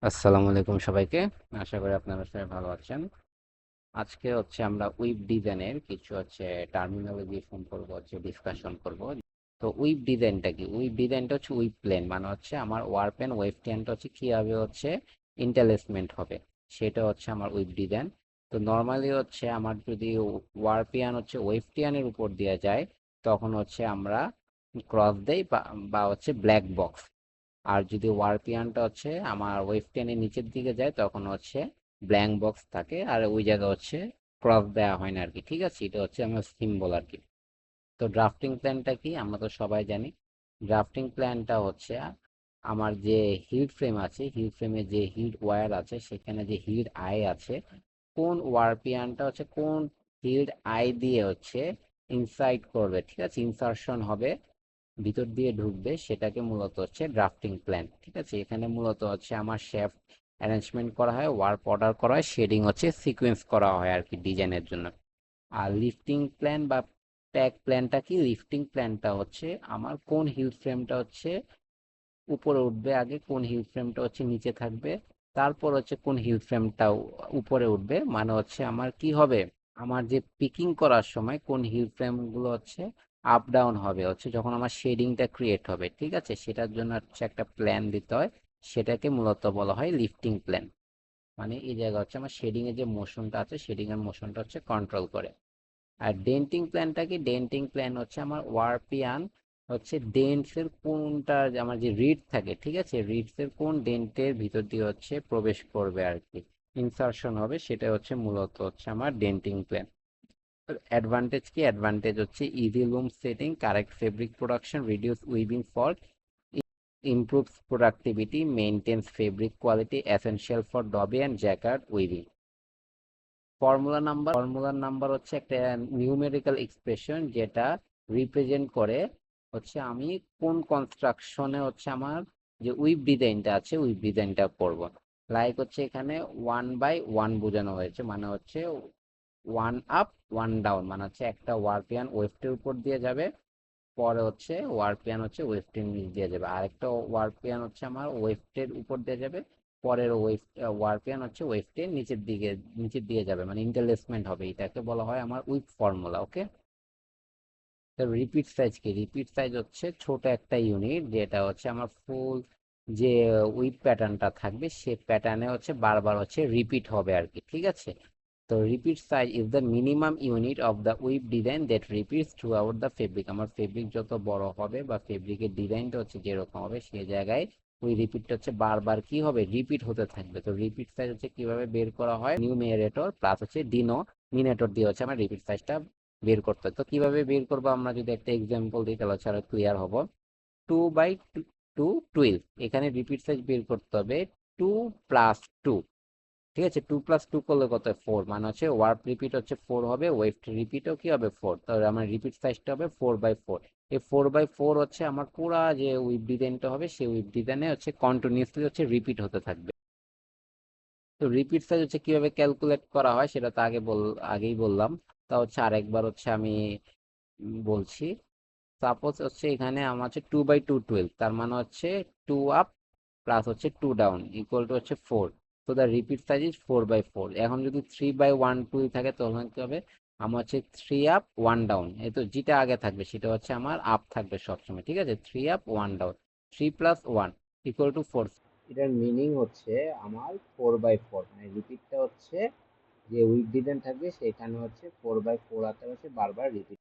আসসালামু আলাইকুম সবাইকে। আশা করি আপনারা সবাই ভালো আছেন। আজকে আমরা ওয়েব ডিজাইনের কিছু টার্মিনোলজি সম্পর্কে ডিসকাশন করব। তো ওয়েব ডিজাইনটা কি? ওয়েব ডিজাইনটা হচ্ছে ওয়েব প্লেন, মানে আমার ওয়ার্প এন্ড ওয়েব প্লেনটা কিভাবে ইন্টারলেসমেন্ট হবে, সেটা আমার ওয়েব ডিজাইন। তো নর্মালি আমার যদি ওয়ার্পিয়ান ওয়েবটিয়ানের উপর দেওয়া যায়, তখন আমরা ক্রস দেই বা ব্ল্যাক বক্স। আর যদি ওয়ারপিয়ানটা আমার ওয়েবটেনের নিচের দিকে যায়, তখন ব্ল্যাঙ্ক বক্স থাকে, আর ওই জায়গা ক্রস দেওয়া হয় না আর কি। ঠিক আছে, এটা আমার সিম্বল আর কি। তো ড্রাফটিং প্ল্যানটা কি আমরা তো সবাই জানি। ড্রাফটিং প্ল্যানটা আমার যে হিট ফ্রেম আছে, হিট ফ্রেমে যে হিট ওয়্যার আছে, সেখানে যে হিট আই আছে, কোন ওয়ারপিয়ানটা কোন হিট আই দিয়ে ইনসাইড করবে, ঠিক আছে, ইনসারশন হবে, ভিতর দিয়ে ঢুকবে, সেটাকে মূলত ড্রাফটিং প্ল্যান। ঠিক আছে, এখানে মূলত আমার শেফট অ্যারেঞ্জমেন্ট করা হয়, ওয়ার্ক অর্ডার করা হয়, শেডিং সিকোয়েন্স করা হয় আর কি ডিজাইনের জন্য। আর লিফটিং প্ল্যান বা প্যাক প্ল্যানটা কি? লিফটিং প্ল্যানটা আমার কোন হিল ফ্রেমটা উপরে উঠবে, আগে কোন হিল ফ্রেমটা নিচে থাকবে, তারপর কোন হিল ফ্রেমটা উপরে উঠবে, মানে আমার কি হবে, আমার যে পিকিং করার সময় কোন হিল ফ্রেম গুলো আপ ডাউন হবে যখন আমার শেডিংটা ক্রিয়েট হবে। ঠিক আছে, সেটার জন্য একটা প্ল্যান দিতে হয়, সেটাকে মূলত বলা হয় লিফটিং প্ল্যান। মানে এই জায়গা আমার শেডিং এর যে মোশনটা আছে, শেডিং এর মোশনটা কন্ট্রোল করে। আর ডেন্টিং প্ল্যানটা কি? ডেন্টিং প্ল্যান আমার ওয়ারপিয়ান ডেন্টস এর কোনটা, আমার যে রিড থাকে, ঠিক আছে, রিডস এর কোন ডেন্টের ভিতর দিয়ে প্রবেশ করবে আর কি, ইনসারশন হবে, সেটা মূলত আমার ডেন্টিং প্ল্যান। অ্যাডভান্টেজ কি? Advantage easy loom setting, correct fabric production, reduce weaving fault, improves productivity, maintains fabric quality, essential for dobby and jacquard weaving. ফর্মুলার নাম্বার একটা নিউমেরিক্যাল এক্সপ্রেশন, যেটা রিপ্রেজেন্ট করে আমি কোন কনস্ট্রাকশনে আমার যে উইভ ডিজাইনটা আছে, উইভ ডিজাইনটা করব। লাইক এখানে 1/1 বোঝানো হয়েছে, মানে ওয়ান আপ ওয়ান ডাউন, মানে একটা ওয়ারপিয়ান ওয়েফটের উপর দিয়ে যাবে, পরে ওয়ারপিয়ান ওয়েফটের নিচ দিয়ে যাবে, আরেকটা ওয়ারপিয়ান আমার ওয়েফটের উপর দিয়ে যাবে, পরের ওয়ারপিয়ান ওয়েফটের নিচের দিয়ে যাবে, মানে ইন্টারলেসমেন্ট হবে, এটাকে বলা হয় আমার উইক ফর্মুলা। ওকে। তো রিপিট সাইজ কি? রিপিট সাইজ ছোট একটা ইউনিট, যেটা আমার ফুল যে উইক প্যাটার্নটা থাকবে, সে প্যাটার্নে বারবার রিপিট হবে আর কি। ঠিক আছে, তো repeat size is the minimum unit of the we've design that repeats through out the fabric. আমার ফেব্রিক যত বড় হবে বা ফেব্রিকের ডিজাইনটা যেরকম হবে, সেই জায়গায় ওই রিপিটটা বারবার কি হবে, রিপিট হতে থাকবে। তো রিপিট সাইজ কিভাবে বের করা হয়? নিউমেরেটর প্লাস ডিনোমিনেটর দিয়ে আমার রিপিট সাইজটা বের করতে হয়। তো কিভাবে বের করবো, আমরা যদি একটা এক্সাম্পল দিই তাহলে ক্লিয়ার হবো। 2/2 এখানে রিপিট সাইজ বের করতে হবে 2+2। ঠিক আছে, 2+2 করলে কত? 4, মানে ওয়ার্প রিপিট 4 হবে, ওয়েফট রিপিটও কি হবে? 4। তাহলে আমার রিপিট সাইজটা হবে 4/4। এই 4/4 আমার পুরা যে উইভ ডিজাইনটা হবে, সেই উইভ ডিজাইনে কন্টিনিউয়াসলি রিপিট হতে থাকবে। তো রিপিট সাইজ কিভাবে ক্যালকুলেট করা হয়, সেটা তো আগেই বললাম। তা আরেকবার আমি বলছি। সাপোজ এখানে আমার 2/2 12, তার মানে 2 up plus 2 down equal to 4। তো দ্য রিপিট সাইজ ইজ 4/4। এখন যদি 3/1 12 থাকে, তখন কি হবে? আমার 3 আপ 1 ডাউন, এই তো যেটা আগে থাকবে সেটা আমার আপ থাকবে সবসময়। ঠিক আছে, 3 আপ 1 ডাউন, 3+1 ইকুয়াল টু 4। এটার মিনিং আমার 4/4, মানে রিপিটটা যে উইক ডিজাইন থাকবে সেখানে 4/4 আকারে বারবার রিপিট